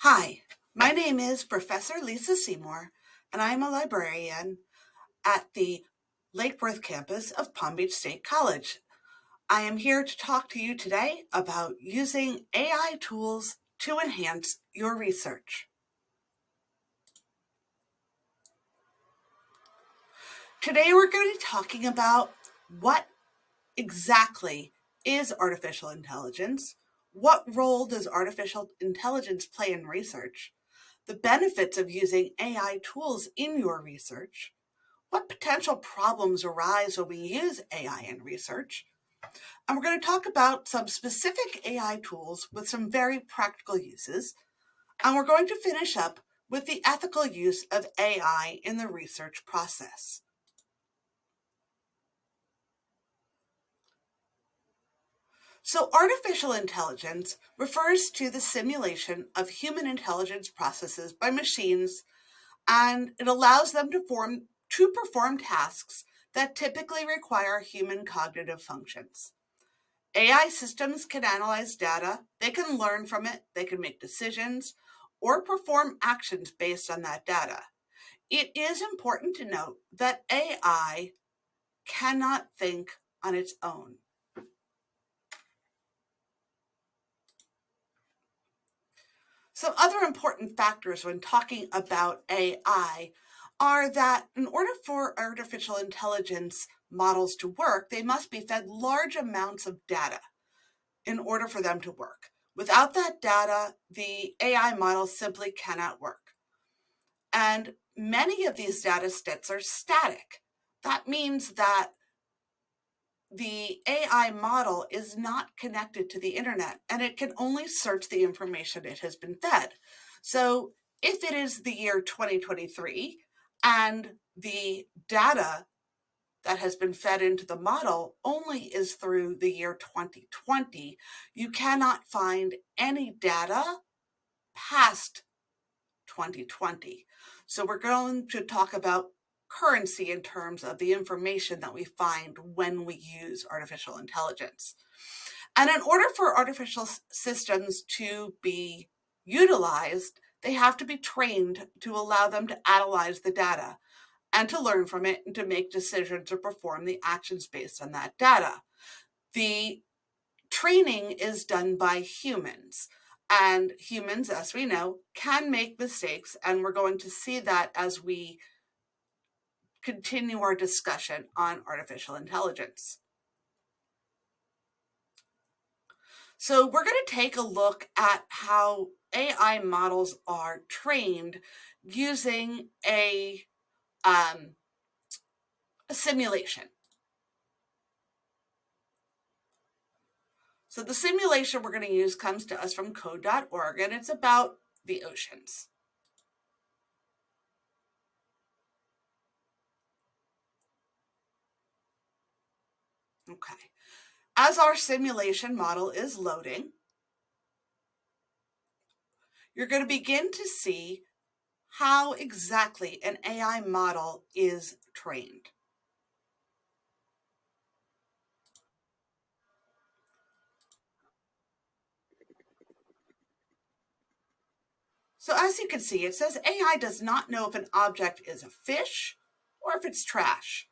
Hi, my name is Professor Lisa Seymour, and I am a librarian at the Lake Worth campus of Palm Beach State College. I am here to talk to you today about using AI tools to enhance your research. Today we're going to be talking about what exactly is artificial intelligence, what role does artificial intelligence play in research, the benefits of using AI tools in your research, what potential problems arise when we use AI in research, and we're going to talk about some specific AI tools with some very practical uses, and we're going to finish up with the ethical use of AI in the research process. So artificial intelligence refers to the simulation of human intelligence processes by machines, and it allows them to perform tasks that typically require human cognitive functions. AI systems can analyze data, they can learn from it, they can make decisions, or perform actions based on that data. It is important to note that AI cannot think on its own. Some other important factors when talking about AI are that in order for artificial intelligence models to work, they must be fed large amounts of data in order for them to work. Without that data, the AI models simply cannot work. And many of these data sets are static. That means that the AI model is not connected to the internet and it can only search the information it has been fed. So if it is the year 2023 and the data that has been fed into the model only is through the year 2020, you cannot find any data past 2020. So we're going to talk about currency in terms of the information that we find when we use artificial intelligence. And in order for artificial systems to be utilized, they have to be trained to allow them to analyze the data and to learn from it and to make decisions or perform the actions based on that data. The training is done by humans. And humans, as we know, can make mistakes, and we're going to see that as we continue our discussion on artificial intelligence. So we're going to take a look at how AI models are trained using a simulation. So the simulation we're going to use comes to us from code.org, and it's about the oceans. Okay. As our simulation model is loading, you're going to begin to see how exactly an AI model is trained. So as you can see, it says AI does not know if an object is a fish or if it's trash,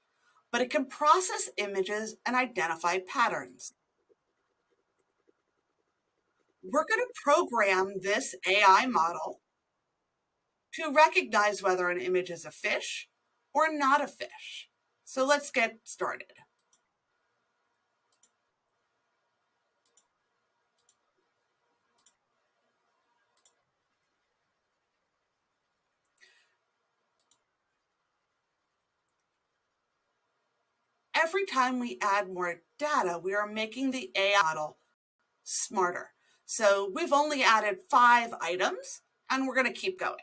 but it can process images and identify patterns. We're going to program this AI model to recognize whether an image is a fish or not a fish. So let's get started. Every time we add more data, we are making the AI model smarter. So we've only added 5 items, and we're going to keep going.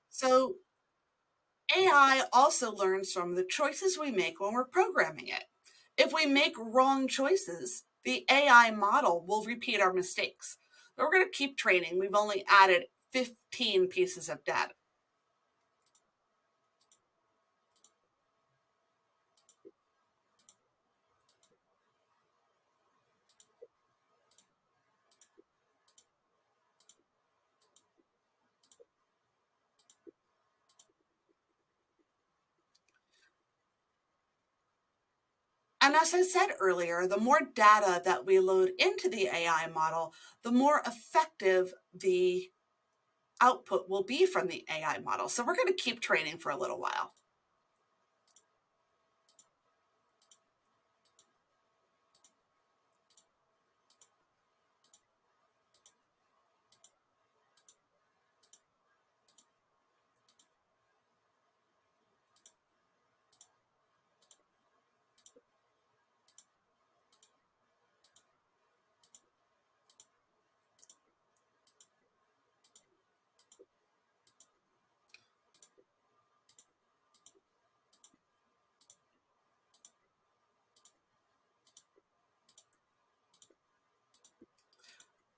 So AI also learns from the choices we make when we're programming it. If we make wrong choices, the AI model will repeat our mistakes. but we're going to keep training. We've only added 15 pieces of data. And as I said earlier, the more data that we load into the AI model, the more effective the output will be from the AI model. So we're going to keep training for a little while.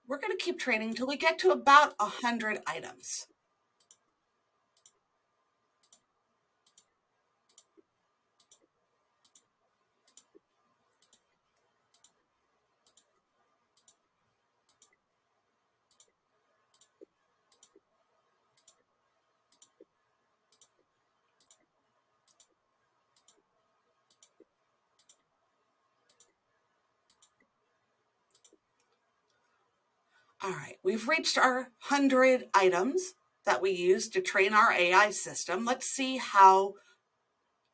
We're going to keep training until we get to about 100 items. All right, we've reached our 100 items that we use to train our AI system. Let's see how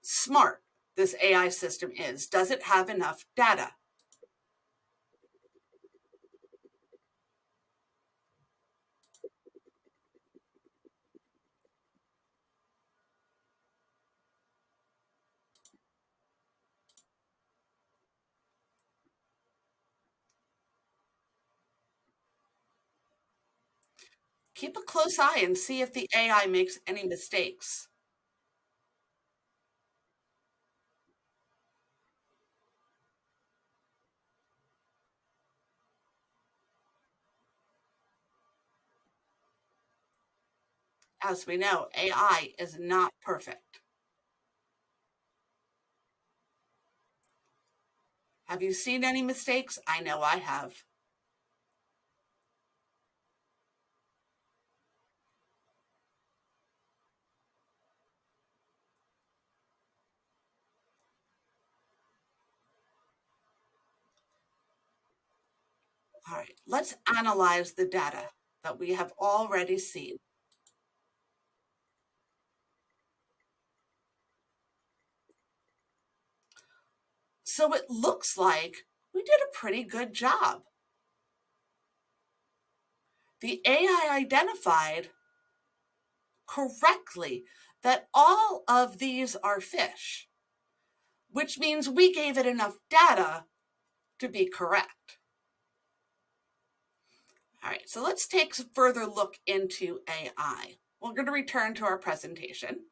smart this AI system is. Does it have enough data? Keep a close eye and see if the AI makes any mistakes. As we know, AI is not perfect. Have you seen any mistakes? I know I have. All right, let's analyze the data that we have already seen. So it looks like we did a pretty good job. The AI identified correctly that all of these are fish, which means we gave it enough data to be correct. All right, so let's take a further look into AI. We're going to return to our presentation.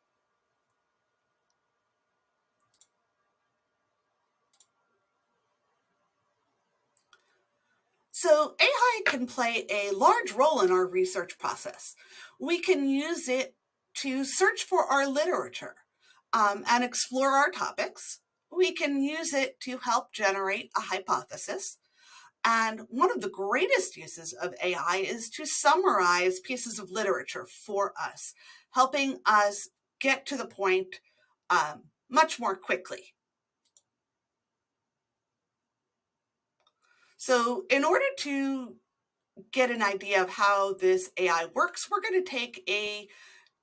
So AI can play a large role in our research process. We can use it to search for our literature and explore our topics. We can use it to help generate a hypothesis. And one of the greatest uses of AI is to summarize pieces of literature for us, helping us get to the point much more quickly. So in order to get an idea of how this AI works, we're going to take a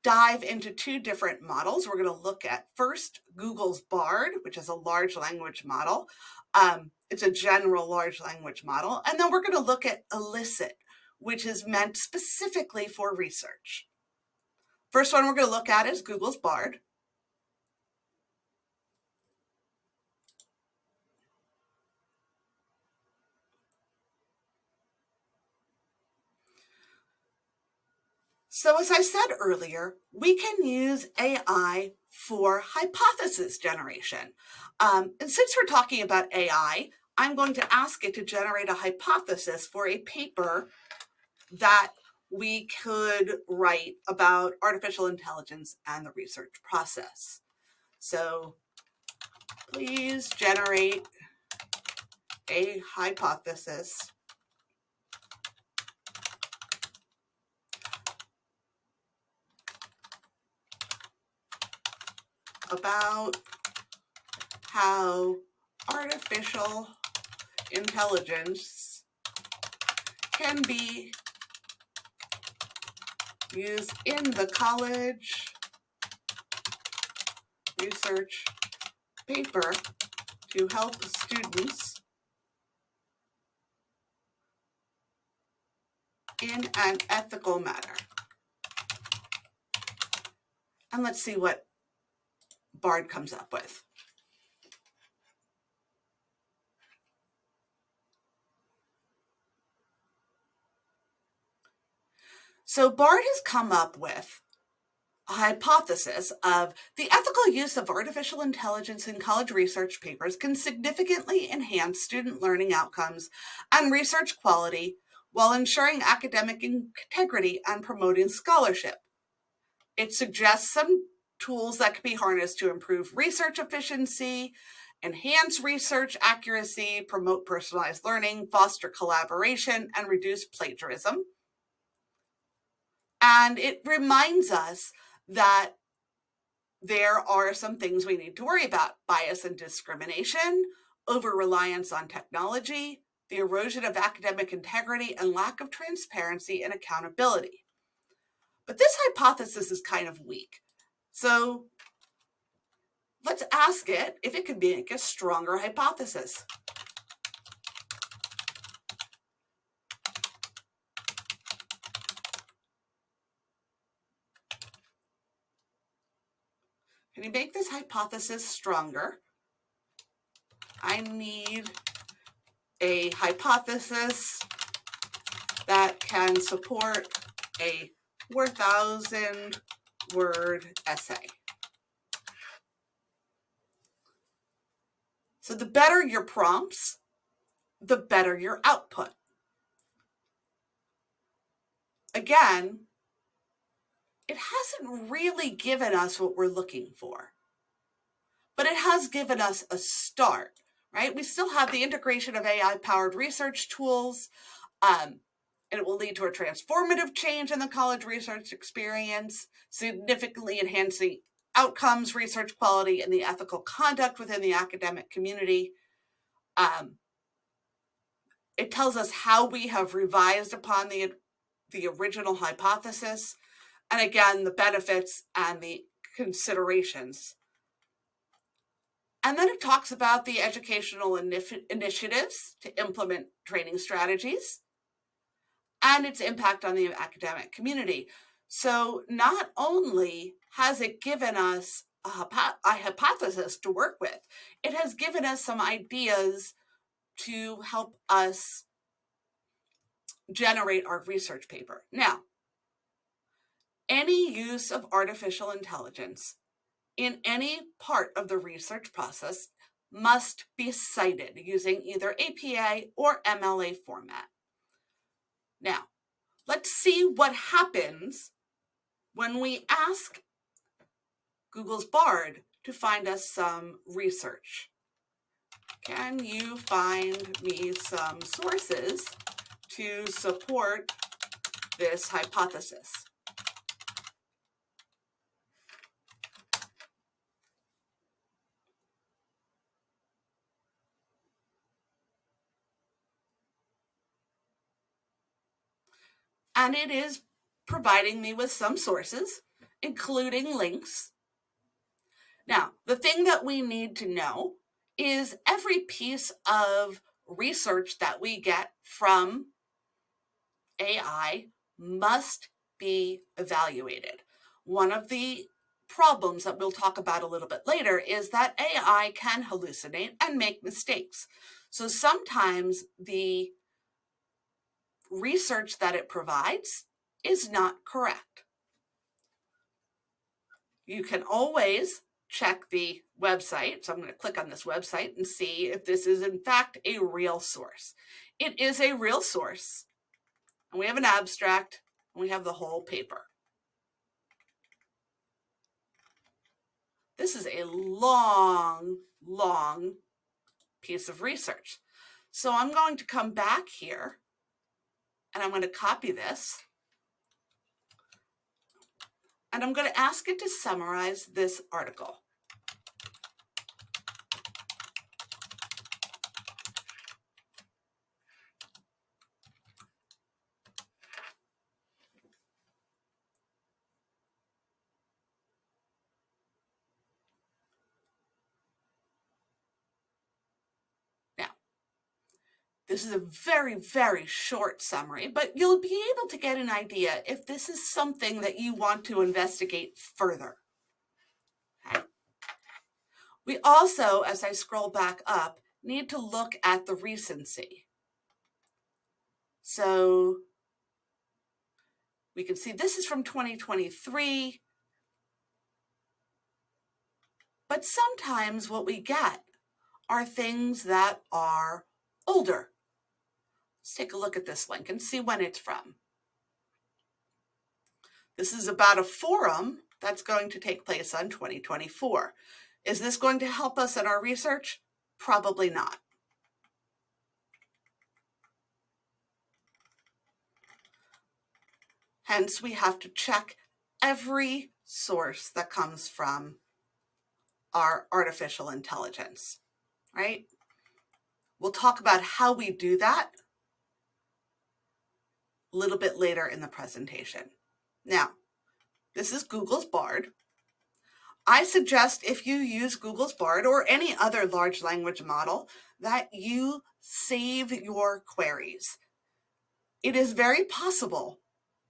dive into two different models. We're going to look at first Google's Bard, which is a large language model. It's a general large language model. And then we're going to look at Elicit, which is meant specifically for research. First one we're going to look at is Google's Bard. So as I said earlier, we can use AI for hypothesis generation. And since we're talking about AI, I'm going to ask it to generate a hypothesis for a paper that we could write about artificial intelligence and the research process. So please generate a hypothesis about how artificial intelligence can be used in the college research paper to help students in an ethical manner. And let's see what Bard comes up with. So Bard has come up with a hypothesis of the ethical use of artificial intelligence in college research papers can significantly enhance student learning outcomes and research quality while ensuring academic integrity and promoting scholarship. It suggests some tools that can be harnessed to improve research efficiency, enhance research accuracy, promote personalized learning, foster collaboration, and reduce plagiarism. And it reminds us that there are some things we need to worry about: bias and discrimination, over-reliance on technology, the erosion of academic integrity, and lack of transparency and accountability. But this hypothesis is kind of weak. So let's ask it if it could make a stronger hypothesis. Can you make this hypothesis stronger? I need a hypothesis that can support a 4,000-word essay. So the better your prompts, the better your output. Again, it hasn't really given us what we're looking for, but it has given us a start, right? We still have the integration of AI-powered research tools, and it will lead to a transformative change in the college research experience, significantly enhancing outcomes, research quality, and the ethical conduct within the academic community. It tells us how we have revised upon the original hypothesis, and again, the benefits and the considerations. And then it talks about the educational initiatives to implement training strategies and its impact on the academic community. So not only has it given us a hypothesis to work with, it has given us some ideas to help us generate our research paper. Now, any use of artificial intelligence in any part of the research process must be cited using either APA or MLA format. Now, let's see what happens when we ask Google's Bard to find us some research. Can you find me some sources to support this hypothesis? And it is providing me with some sources, including links. Now, the thing that we need to know is every piece of research that we get from AI must be evaluated. One of the problems that we'll talk about a little bit later is that AI can hallucinate and make mistakes. So sometimes the research that it provides is not correct. You can always check the website. So I'm going to click on this website and see if this is in fact a real source. It is a real source. And we have an abstract, and we have the whole paper. This is a long, long piece of research. So I'm going to come back here, and I'm going to copy this. And I'm going to ask it to summarize this article. Now, this is a very, very short summary, but you'll be able to get an idea if this is something that you want to investigate further. Okay. We also, as I scroll back up, need to look at the recency. So we can see this is from 2023, but sometimes what we get are things that are older. Let's take a look at this link and see when it's from. This is about a forum that's going to take place on 2024. Is this going to help us in our research? Probably not. Hence, we have to check every source that comes from our artificial intelligence, right? We'll talk about how we do that a little bit later in the presentation. Now, this is Google's Bard. I suggest if you use Google's Bard or any other large language model that you save your queries. It is very possible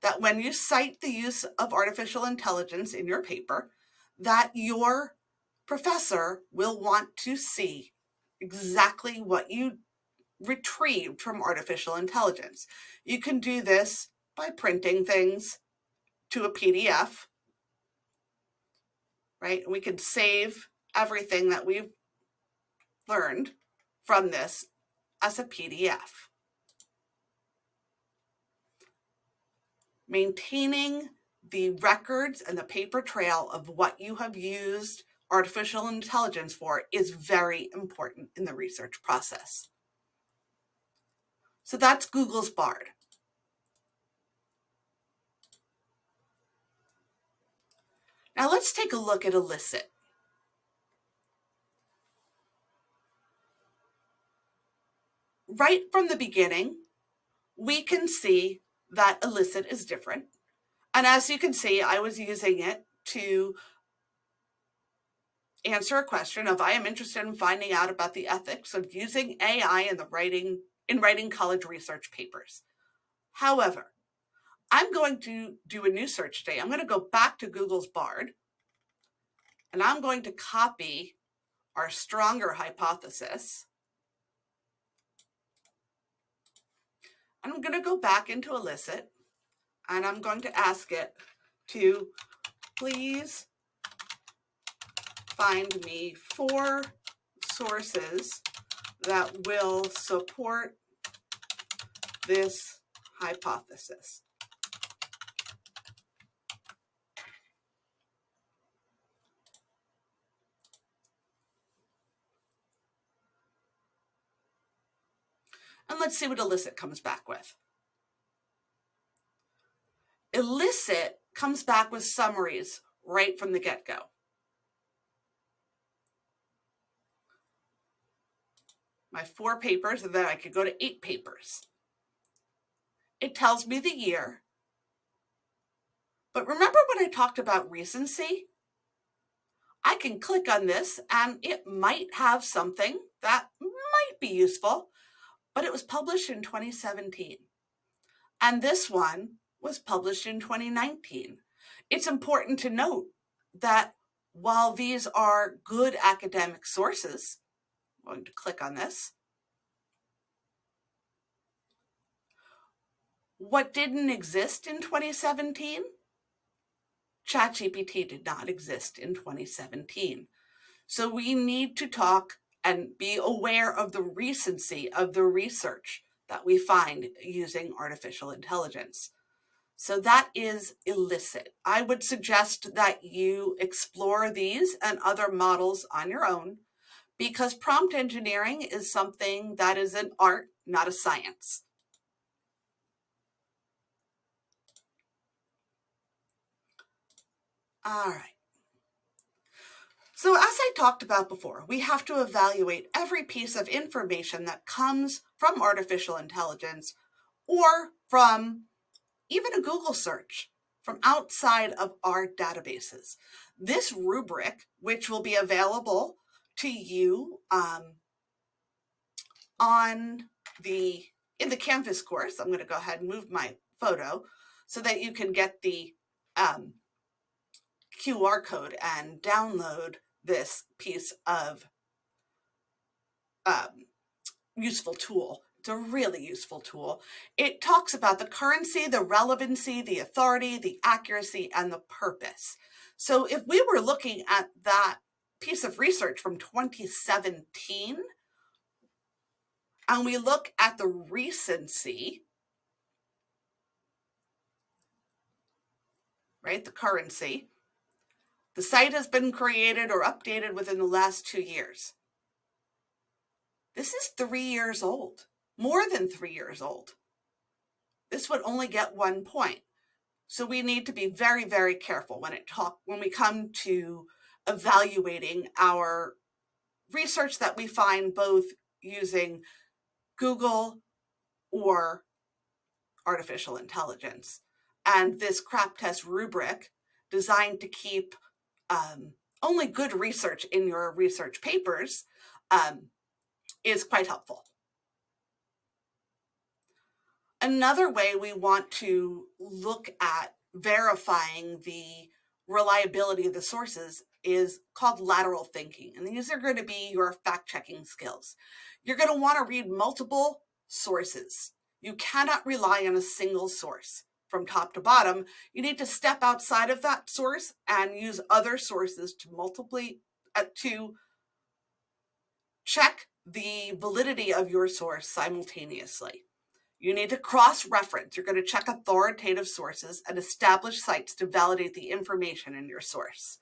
that when you cite the use of artificial intelligence in your paper, that your professor will want to see exactly what you retrieved from artificial intelligence. You can do this by printing things to a PDF. Right? We can save everything that we've learned from this as a PDF. Maintaining the records and the paper trail of what you have used artificial intelligence for is very important in the research process. So that's Google's Bard. Now let's take a look at Elicit. Right from the beginning, we can see that Elicit is different. And as you can see, I was using it to answer a question of I am interested in finding out about the ethics of using AI in writing college research papers. However, I'm going to do a new search today. I'm going to go back to Google's Bard, and I'm going to copy our stronger hypothesis. And I'm going to go back into Elicit, and I'm going to ask it to please find me 4 sources that will support this hypothesis. And let's see what Elicit comes back with. Elicit comes back with summaries right from the get-go. My 4 papers, and then I could go to 8 papers. It tells me the year. But remember when I talked about recency? I can click on this and it might have something that might be useful, but it was published in 2017. And this one was published in 2019. It's important to note that while these are good academic sources, I'm going to click on this. What didn't exist in 2017? ChatGPT did not exist in 2017. So we need to talk and be aware of the recency of the research that we find using artificial intelligence. So that is illicit. I would suggest that you explore these and other models on your own, because prompt engineering is something that is an art, not a science. All right. So as I talked about before, we have to evaluate every piece of information that comes from artificial intelligence or from even a Google search from outside of our databases. This rubric, which will be available to you in the Canvas course, I'm going to go ahead and move my photo so that you can get the QR code and download this piece of useful tool. It's a really useful tool. It talks about the currency, the relevancy, the authority, the accuracy, and the purpose. So if we were looking at that piece of research from 2017, and we look at the recency, right, the currency, the site has been created or updated within the last 2 years. This is 3 years old, more than 3 years old. This would only get 1 point. So we need to be very, very careful when we come to evaluating our research that we find both using Google or artificial intelligence. And this CRAP test rubric, designed to keep only good research in your research papers, is quite helpful. Another way we want to look at verifying the reliability of the sources is called lateral thinking. And these are going to be your fact-checking skills. You're going to want to read multiple sources. You cannot rely on a single source from top to bottom. You need to step outside of that source and use other sources to check the validity of your source simultaneously. You need to cross-reference. You're going to check authoritative sources and establish sites to validate the information in your source.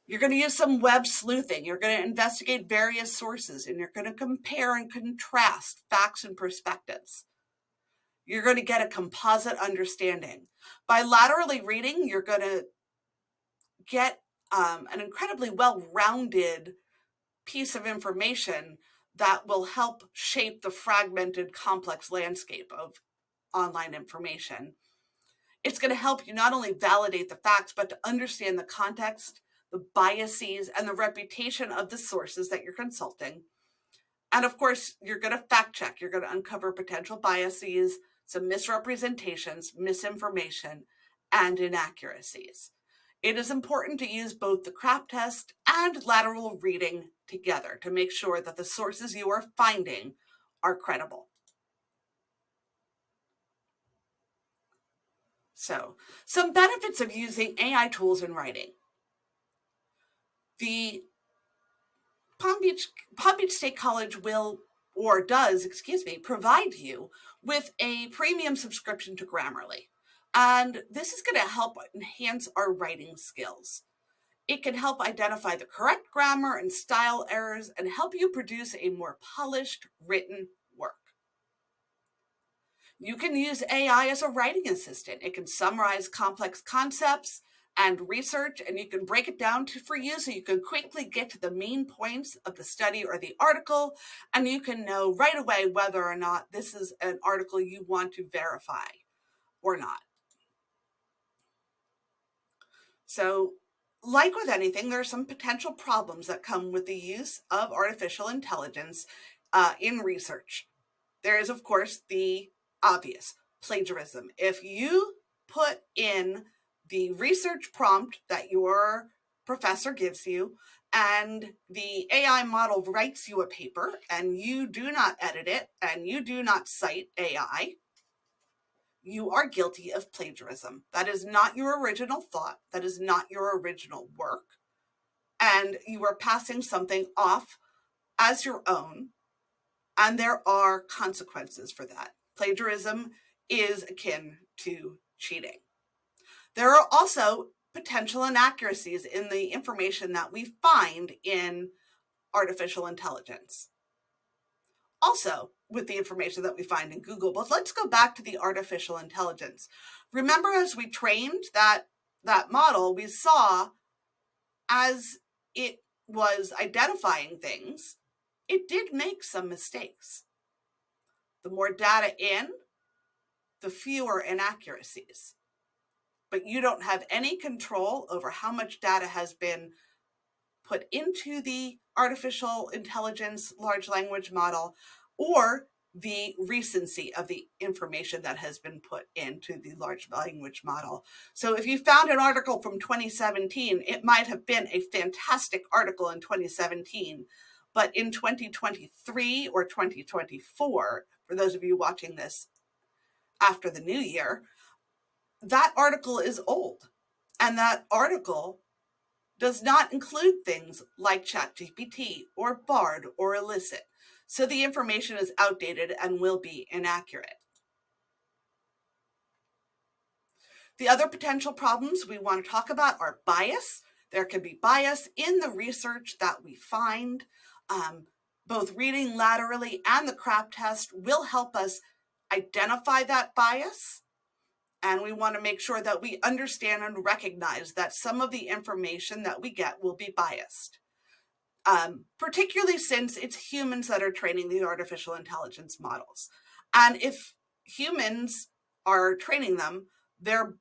You're going to use some web sleuthing. You're going to investigate various sources, and you're going to compare and contrast facts and perspectives. You're going to get a composite understanding. By laterally reading, you're going to get an incredibly well-rounded piece of information that will help shape the fragmented, complex landscape of online information. It's going to help you not only validate the facts, but to understand the context, the biases, and the reputation of the sources that you're consulting. And of course, you're going to fact check. You're going to uncover potential biases, some misrepresentations, misinformation, and inaccuracies. It is important to use both the CRAP test and lateral reading together to make sure that the sources you are finding are credible. So, some benefits of using AI tools in writing. The Palm Beach State College does provide you with a premium subscription to Grammarly. And this is going to help enhance our writing skills. It can help identify the correct grammar and style errors and help you produce a more polished written work. You can use AI as a writing assistant. It can summarize complex concepts and research, and you can break it down for you so you can quickly get to the main points of the study or the article, and you can know right away whether or not this is an article you want to verify or not. So, like with anything, there are some potential problems that come with the use of artificial intelligence in research. There is, of course, the obvious plagiarism. If you put in the research prompt that your professor gives you and the AI model writes you a paper and you do not edit it and you do not cite AI, you are guilty of plagiarism. That is not your original thought. That is not your original work. And you are passing something off as your own and there are consequences for that. Plagiarism is akin to cheating. There are also potential inaccuracies in the information that we find in artificial intelligence. Also, with the information that we find in Google, but let's go back to the artificial intelligence. Remember, as we trained that model, we saw as it was identifying things, it did make some mistakes. The more data in, the fewer inaccuracies. But you don't have any control over how much data has been put into the artificial intelligence large language model or the recency of the information that has been put into the large language model. So if you found an article from 2017, it might have been a fantastic article in 2017, but in 2023 or 2024, for those of you watching this after the new year, that article is old, and that article does not include things like ChatGPT or Bard or Elicit. So the information is outdated and will be inaccurate. The other potential problems we want to talk about are bias. There can be bias in the research that we find. Both reading laterally and the CRAP test will help us identify that bias. And we want to make sure that we understand and recognize that some of the information that we get will be biased. Particularly since it's humans that are training the artificial intelligence models. And if humans are training them,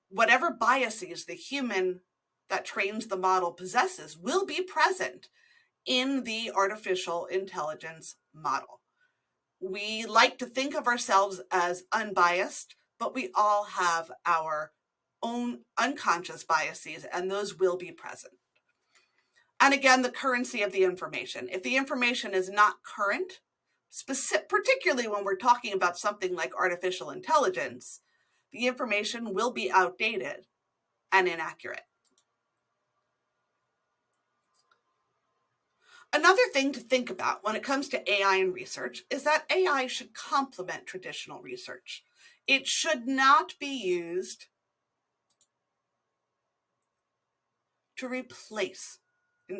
whatever biases the human that trains the model possesses will be present in the artificial intelligence model. We like to think of ourselves as unbiased, but we all have our own unconscious biases, and those will be present. And again, the currency of the information. If the information is not current, particularly when we're talking about something like artificial intelligence, the information will be outdated and inaccurate. Another thing to think about when it comes to AI and research is that AI should complement traditional research. It should not be used to replace it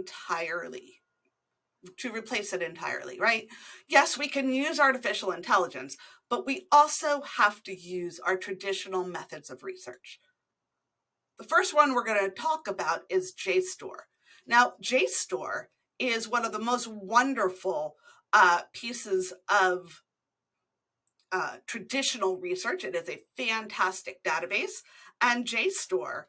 entirely, right? Yes, we can use artificial intelligence, but we also have to use our traditional methods of research. The first one we're going to talk about is JSTOR. Now, JSTOR is one of the most wonderful pieces of traditional research. It is a fantastic database, and JSTOR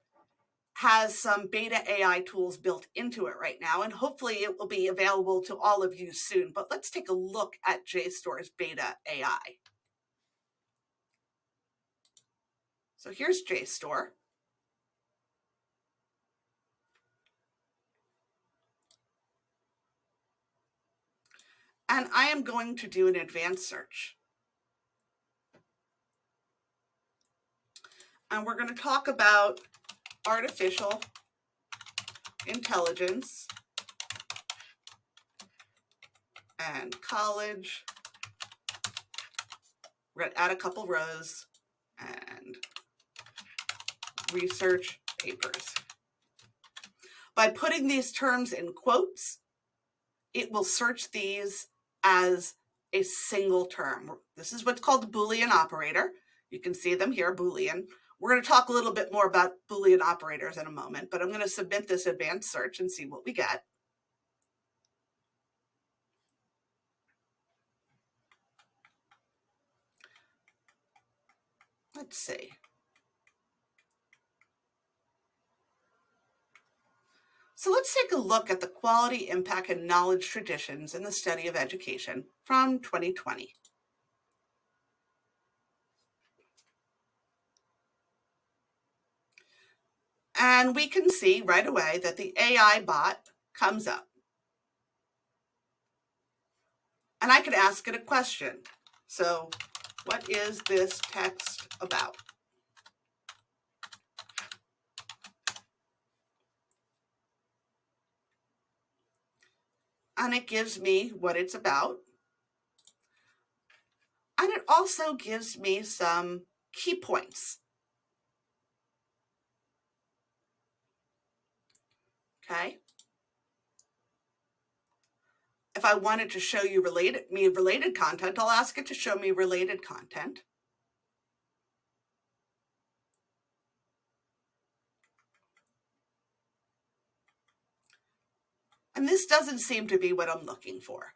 has some beta AI tools built into it right now, and hopefully it will be available to all of you soon. But let's take a look at JSTOR's beta AI. So here's JSTOR. And I am going to do an advanced search. And we're going to talk about artificial intelligence and college. We're going to add a couple rows and research papers. By putting these terms in quotes, it will search these as a single term. This is what's called a Boolean operator. You can see them here, Boolean. We're going to talk a little bit more about Boolean operators in a moment, but I'm going to submit this advanced search and see what we get. Let's see. So let's take a look at the quality, impact, and knowledge traditions in the study of education from 2020. And we can see right away that the AI bot comes up. And I could ask it a question. So, what is this text about? And it gives me what it's about. And it also gives me some key points. Okay. If I wanted to show you related content, I'll ask it to show me related content. And this doesn't seem to be what I'm looking for.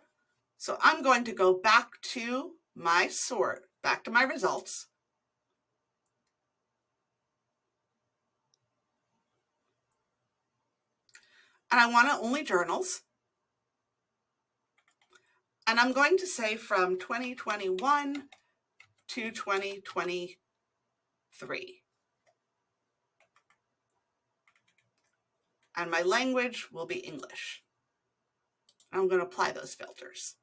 So I'm going to go back to my sort, back to my results. And I want only journals. And I'm going to say from 2021 to 2023. And my language will be English. I'm going to apply those filters.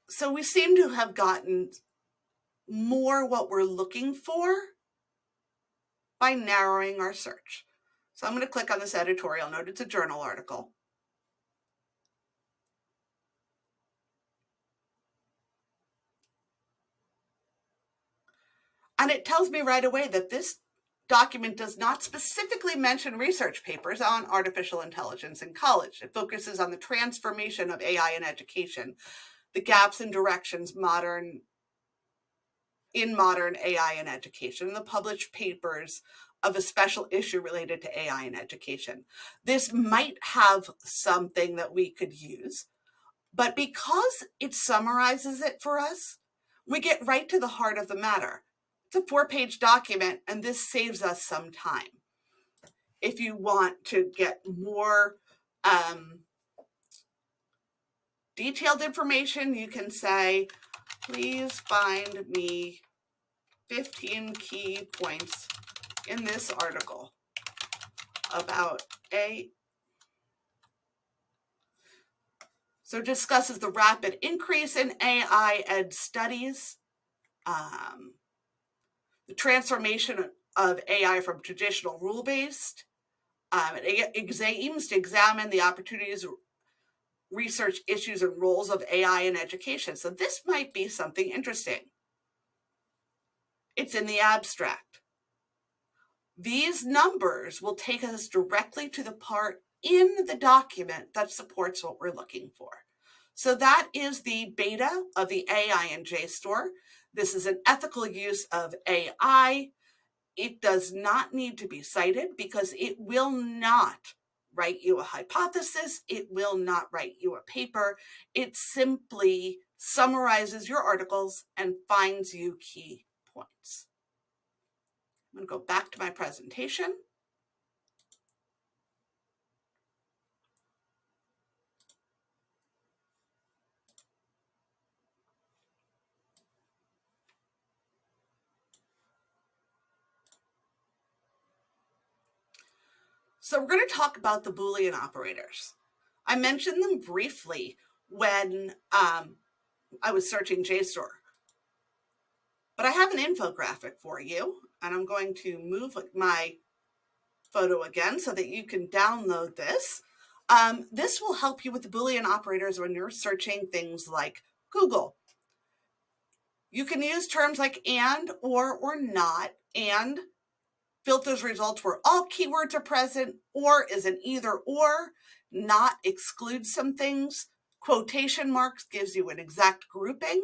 So we seem to have gotten more what we're looking for by narrowing our search. So I'm going to click on this editorial note. It's a journal article. And it tells me right away that this document does not specifically mention research papers on artificial intelligence in college. It focuses on the transformation of AI in education, the gaps and directions in modern AI in education, and the published papers of a special issue related to AI in education. This might have something that we could use, but because it summarizes it for us, we get right to the heart of the matter. It's a 4-page document, and this saves us some time. If you want to get more detailed information, you can say, please find me 15 key points in this article about So it discusses the rapid increase in AI ed studies, the transformation of AI from traditional rule-based. It aims to examine the opportunities, research issues, and roles of AI in education. So this might be something interesting. It's in the abstract. These numbers will take us directly to the part in the document that supports what we're looking for. So that is the beta of the AI in JSTOR. This is an ethical use of AI. It does not need to be cited because it will not write you a hypothesis. It will not write you a paper. It simply summarizes your articles and finds you key points. I'm going to go back to my presentation. So we're going to talk about the Boolean operators. I mentioned them briefly when I was searching JSTOR. But I have an infographic for you, and I'm going to move my photo again so that you can download this. This will help you with the Boolean operators when you're searching things like Google. You can use terms like and, or not, and filters results where all keywords are present, or is an either or, not excludes some things. Quotation marks gives you an exact grouping.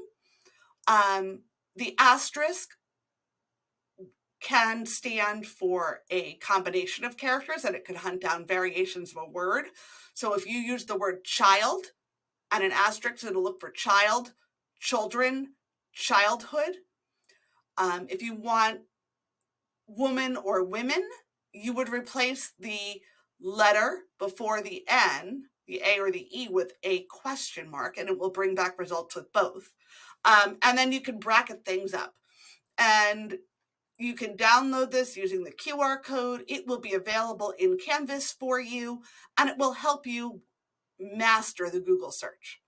The asterisk can stand for a combination of characters, and it could hunt down variations of a word. So if you use the word child and an asterisk, it'll look for child, children, childhood. If you want woman or women, you would replace the letter before the N, the A or the E, with a question mark, and it will bring back results with both. And then you can bracket things up. And you can download this using the QR code. It will be available in Canvas for you, and it will help you master the Google search.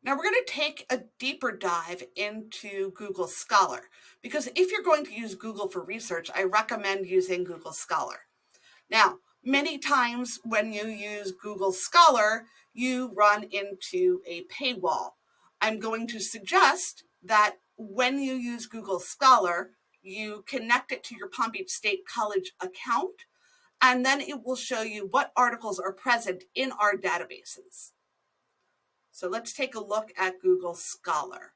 Now we're going to take a deeper dive into Google Scholar, because if you're going to use Google for research, I recommend using Google Scholar. Now, Many times when you use Google Scholar, you run into a paywall. I'm going to suggest that when you use Google Scholar, you connect it to your Palm Beach State College account, and then it will show you what articles are present in our databases. So let's take a look at Google Scholar.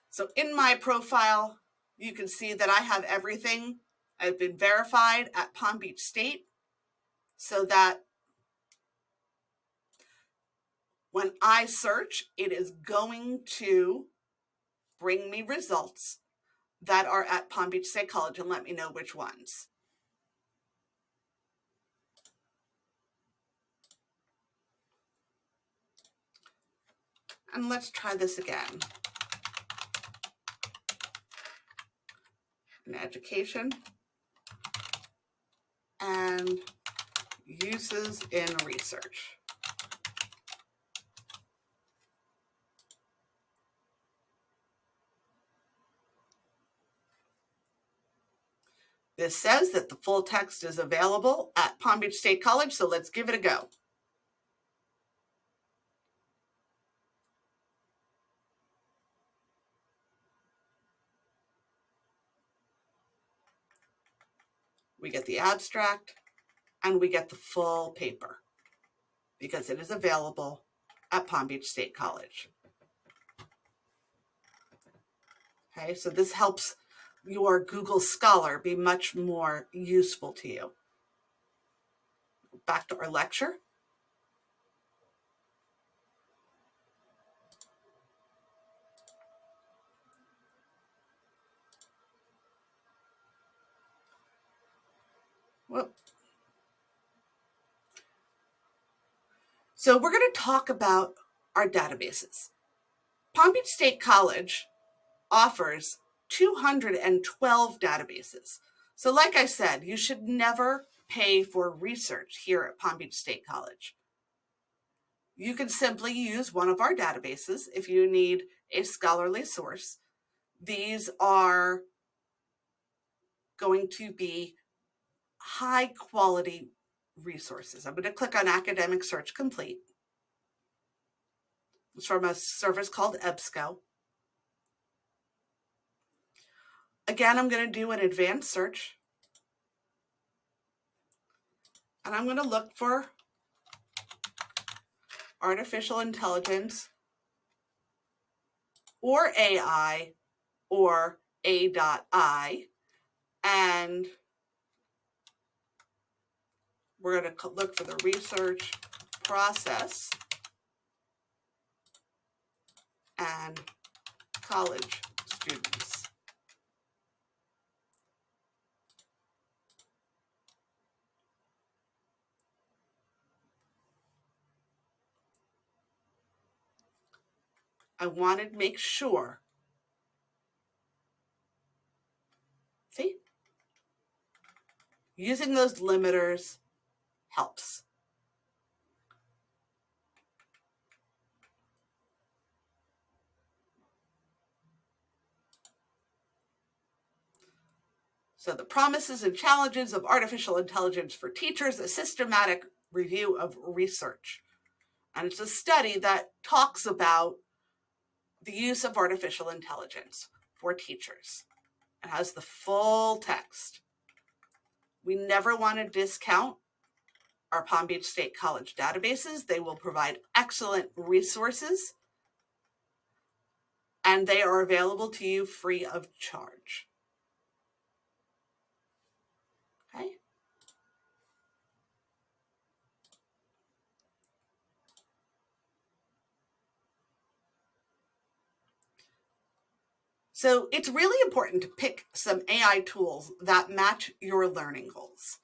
So in my profile, you can see that I have everything. I've been verified at Palm Beach State so that when I search, it is going to bring me results that are at Palm Beach State College and let me know which ones. And let's try this again. In education and uses in research. This says that the full text is available at Palm Beach State College, so let's give it a go. We get the abstract and we get the full paper because it is available at Palm Beach State College. Okay, so this helps your Google Scholar be much more useful to you. Back to our lecture. Whoop. So we're going to talk about our databases. Palm Beach State College offers 212 databases. So like I said, you should never pay for research here at Palm Beach State College. You can simply use one of our databases if you need a scholarly source. These are going to be high quality resources. I'm going to click on Academic Search Complete. It's from a service called EBSCO. Again, I'm going to do an advanced search. And I'm going to look for artificial intelligence or AI or A.I. And we're going to look for the research process and college students. I wanted to make sure. See? Using those limiters helps. So the promises and challenges of artificial intelligence for teachers, a systematic review of research. And it's a study that talks about the use of artificial intelligence for teachers. It has the full text. We never want to discount our Palm Beach State College databases. They will provide excellent resources, and they are available to you free of charge. Okay. So it's really important to pick some AI tools that match your learning goals.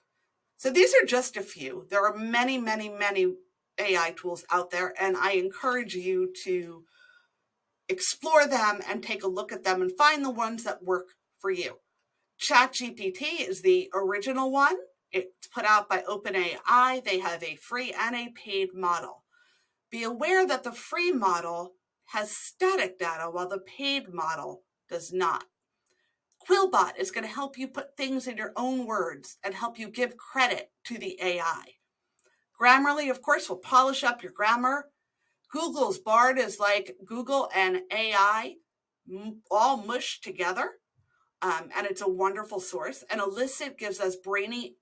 So these are just a few. There are many, many, many AI tools out there, and I encourage you to explore them and take a look at them and find the ones that work for you. ChatGPT is the original one. It's put out by OpenAI. They have a free and a paid model. Be aware that the free model has static data while the paid model does not. Quillbot is going to help you put things in your own words and help you give credit to the AI. Grammarly, of course, will polish up your grammar. Google's Bard is like Google and AI all mushed together, and it's a wonderful source. And Elicit gives us brainy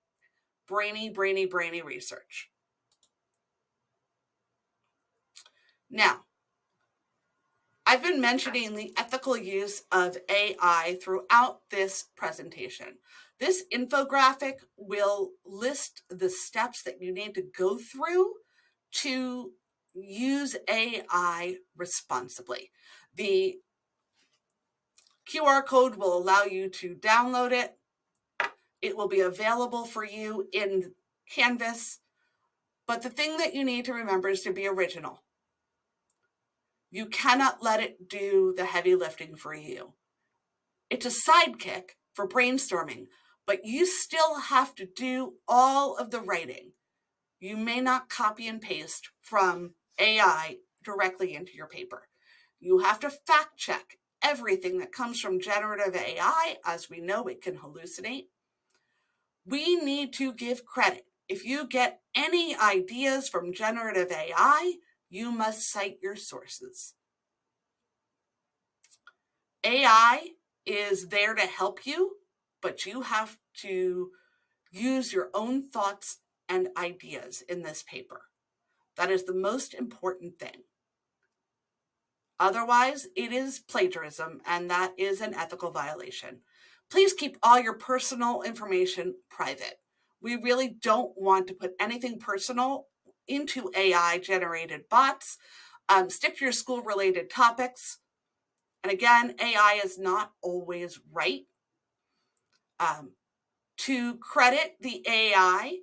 research. Now, I've been mentioning the ethical use of AI throughout this presentation. This infographic will list the steps that you need to go through to use AI responsibly. The QR code will allow you to download it. It will be available for you in Canvas. But the thing that you need to remember is to be original. You cannot let it do the heavy lifting for you. It's a sidekick for brainstorming, but you still have to do all of the writing. You may not copy and paste from AI directly into your paper. You have to fact check everything that comes from generative AI. As we know, it can hallucinate. We need to give credit. If you get any ideas from generative AI, you must cite your sources. AI is there to help you, but you have to use your own thoughts and ideas in this paper. That is the most important thing. Otherwise, it is plagiarism, and that is an ethical violation. Please keep all your personal information private. We really don't want to put anything personal into AI-generated bots. Stick to your school-related topics. And again, AI is not always right. To credit the AI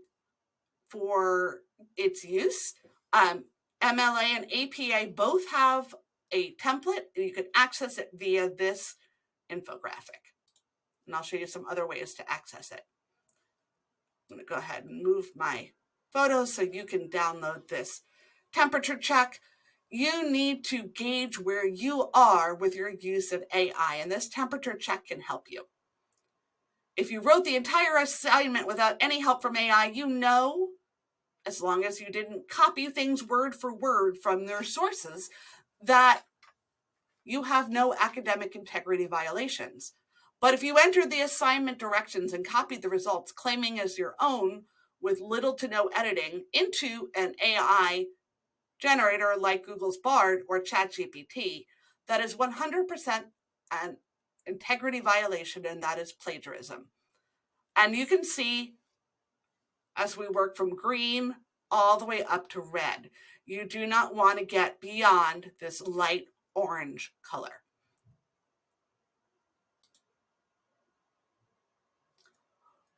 for its use, MLA and APA both have a template, and you can access it via this infographic. And I'll show you some other ways to access it. I'm going to go ahead and move my photos so you can download this temperature check. You need to gauge where you are with your use of AI, and this temperature check can help you. If you wrote the entire assignment without any help from AI, you know, as long as you didn't copy things word for word from their sources, that you have no academic integrity violations. But if you entered the assignment directions and copied the results claiming as your own with little to no editing into an AI generator like Google's Bard or ChatGPT, that is 100% an integrity violation, and that is plagiarism. And you can see as we work from green all the way up to red, you do not want to get beyond this light orange color.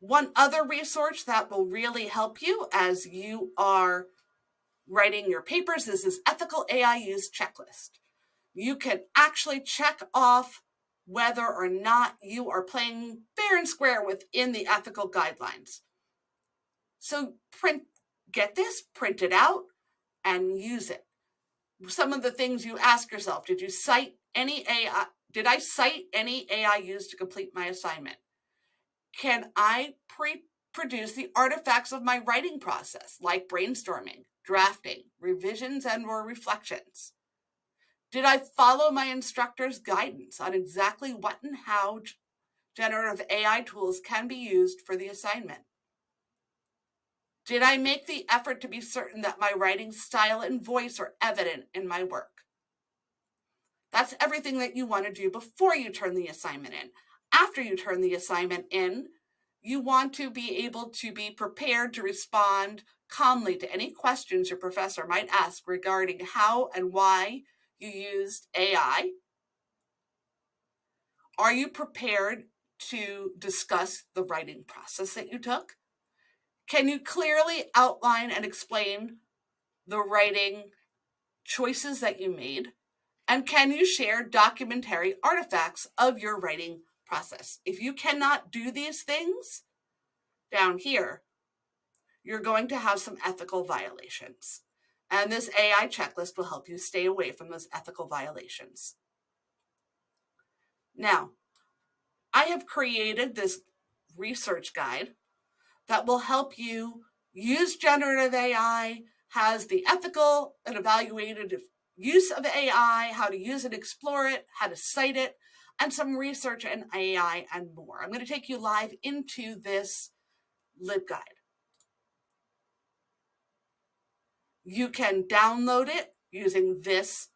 One other resource that will really help you as you are writing your papers is this ethical AI use checklist. You can actually check off whether or not you are playing fair and square within the ethical guidelines. So get this, print it out, and use it. Some of the things you ask yourself, did I cite any AI used to complete my assignment? Can I produce the artifacts of my writing process, like brainstorming, drafting, revisions, and/or reflections? Did I follow my instructor's guidance on exactly what and how generative AI tools can be used for the assignment? Did I make the effort to be certain that my writing style and voice are evident in my work? That's everything that you want to do before you turn the assignment in. After you turn the assignment in, you want to be able to be prepared to respond calmly to any questions your professor might ask regarding how and why you used AI. Are you prepared to discuss the writing process that you took? Can you clearly outline and explain the writing choices that you made? And can you share documentary artifacts of your writing process? If you cannot do these things down here, you're going to have some ethical violations. And this AI checklist will help you stay away from those ethical violations. Now, I have created this research guide that will help you use generative AI, has the ethical and evaluated use of AI, how to use and explore it, how to cite it, and some research in AI and more. I'm going to take you live into this LibGuide. You can download it using this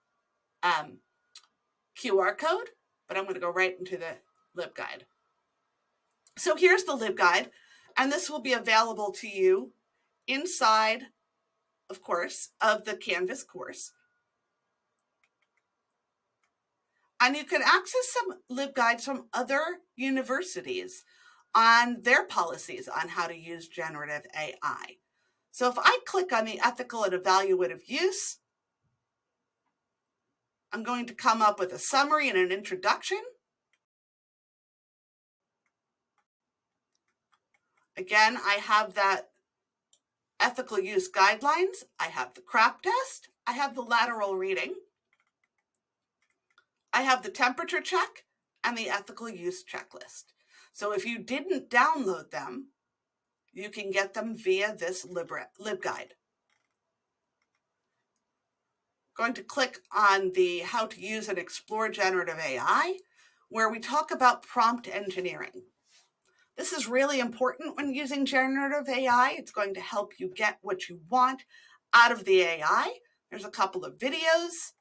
QR code, but I'm going to go right into the LibGuide. So here's the LibGuide, and this will be available to you inside, of course, of the Canvas course. And you can access some LibGuides from other universities on their policies on how to use generative AI. So if I click on the ethical and evaluative use, I'm going to come up with a summary and an introduction. Again, I have that ethical use guidelines. I have the CRAP test. I have the lateral reading. I have the temperature check and the ethical use checklist. So if you didn't download them, you can get them via this LibGuide. Going to click on the how to use and explore generative AI, where we talk about prompt engineering. This is really important when using generative AI. It's going to help you get what you want out of the AI. There's a couple of videos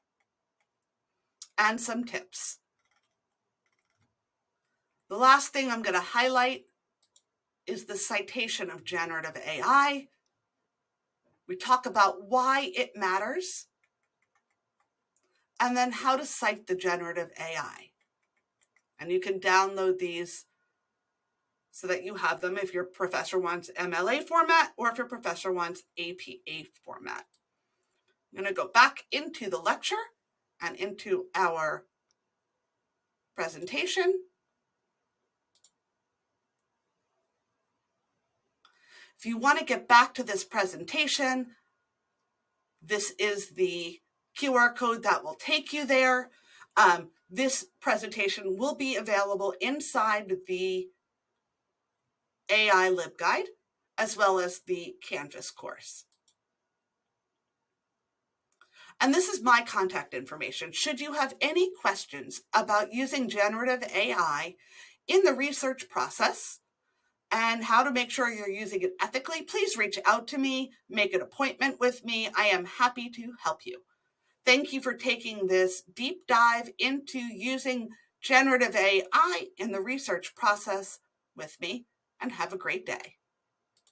and some tips. The last thing I'm going to highlight is the citation of generative AI. We talk about why it matters, and then how to cite the generative AI. And you can download these so that you have them if your professor wants MLA format or if your professor wants APA format. I'm going to go back into the lecture and into our presentation. If you want to get back to this presentation, this is the QR code that will take you there. This presentation will be available inside the AI LibGuide, as well as the Canvas course. And this is my contact information. Should you have any questions about using generative AI in the research process and how to make sure you're using it ethically, please reach out to me, make an appointment with me. I am happy to help you. Thank you for taking this deep dive into using generative AI in the research process with me, and have a great day.